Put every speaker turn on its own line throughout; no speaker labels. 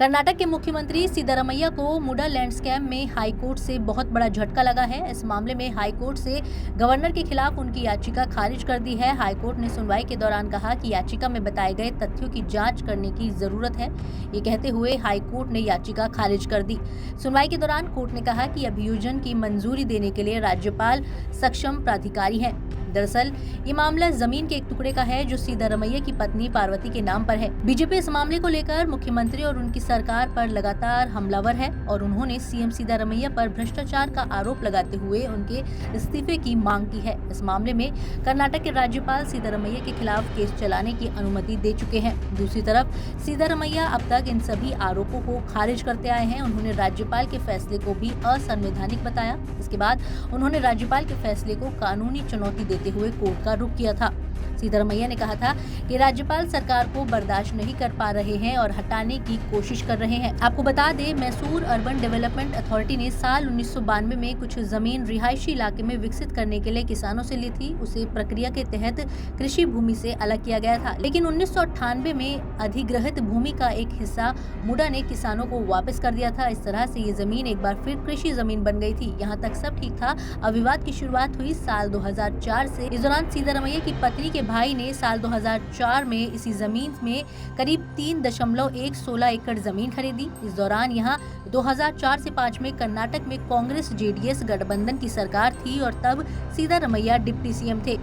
कर्नाटक के मुख्यमंत्री सिद्धारमैया को मुडा लैंड स्कैम में हाईकोर्ट से बहुत बड़ा झटका लगा है। इस मामले में हाईकोर्ट से गवर्नर के खिलाफ उनकी याचिका खारिज कर दी है। हाईकोर्ट ने सुनवाई के दौरान कहा कि याचिका में बताए गए तथ्यों की जांच करने की जरूरत है। ये कहते हुए हाईकोर्ट ने याचिका खारिज कर दी। सुनवाई के दौरान कोर्ट ने कहा कि अभियोजन की मंजूरी देने के लिए राज्यपाल सक्षम प्राधिकारी है। दरअसल ये मामला जमीन के एक टुकड़े का है जो सिद्धारमैया की पत्नी पार्वती के नाम पर है। बीजेपी इस मामले को लेकर मुख्यमंत्री और उनकी सरकार पर लगातार हमलावर है और उन्होंने सीएम सिद्धारमैया पर भ्रष्टाचार का आरोप लगाते हुए उनके इस्तीफे की मांग की है। इस मामले में कर्नाटक के राज्यपाल सिद्धारमैया के खिलाफ केस चलाने की अनुमति दे चुके हैं। दूसरी तरफ सिद्धारमैया अब तक इन सभी आरोपों को खारिज करते आए हैं। उन्होंने राज्यपाल के फैसले को भी असंवैधानिक बताया। इसके बाद उन्होंने राज्यपाल के फैसले को कानूनी चुनौती देते हुए कोर्ट का रुख किया था। सिद्धारमैया ने कहा था कि राज्यपाल सरकार को बर्दाश्त नहीं कर पा रहे हैं और हटाने की कोशिश कर रहे हैं। आपको बता दें, मैसूर अर्बन डेवलपमेंट अथॉरिटी ने साल 1992 में कुछ जमीन रिहायशी इलाके में विकसित करने के लिए किसानों से ली थी। उसे प्रक्रिया के तहत कृषि भूमि से अलग किया गया था, लेकिन 1998 में अधिग्रहित भूमि का एक हिस्सा मुडा ने किसानों को वापस कर दिया था। इस तरह से ये जमीन एक बार फिर कृषि जमीन बन गई थी। यहाँ तक सब ठीक था। अब विवाद की शुरुआत हुई साल 2004 से। इस दौरान सिद्धारमैया की पत्नी के भाई ने साल 2004 में इसी जमीन में करीब 3.116 एकड़ जमीन खरीदी। इस दौरान यहाँ 2004 से 5 में कर्नाटक में कांग्रेस जेडीएस गठबंधन की सरकार थी और तब सिद्धारमैया डिप्टी सीएम थे।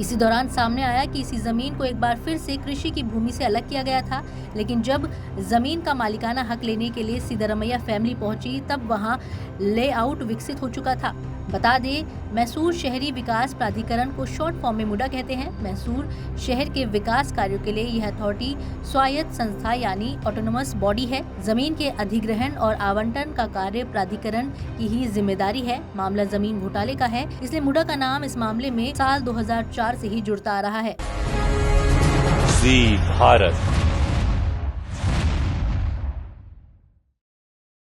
इसी दौरान सामने आया कि इसी जमीन को एक बार फिर से कृषि की भूमि से अलग किया गया था, लेकिन जब जमीन का मालिकाना हक लेने के लिए सिद्धारमैया फैमिली पहुंची तब वहां लेआउट विकसित हो चुका था। बता दें, मैसूर शहरी विकास प्राधिकरण को शॉर्ट फॉर्म में मुडा कहते हैं। मैसूर शहर के विकास कार्यों के लिए यह अथॉरिटी स्वायत्त संस्था यानी ऑटोनोमस बॉडी है। जमीन के अधिग्रहण और आवंटन का कार्य प्राधिकरण की ही जिम्मेदारी है। मामला जमीन घोटाले का है, इसलिए मुडा का नाम इस मामले में साल 2004 से ही जुड़ता आ रहा है।
जी भारत।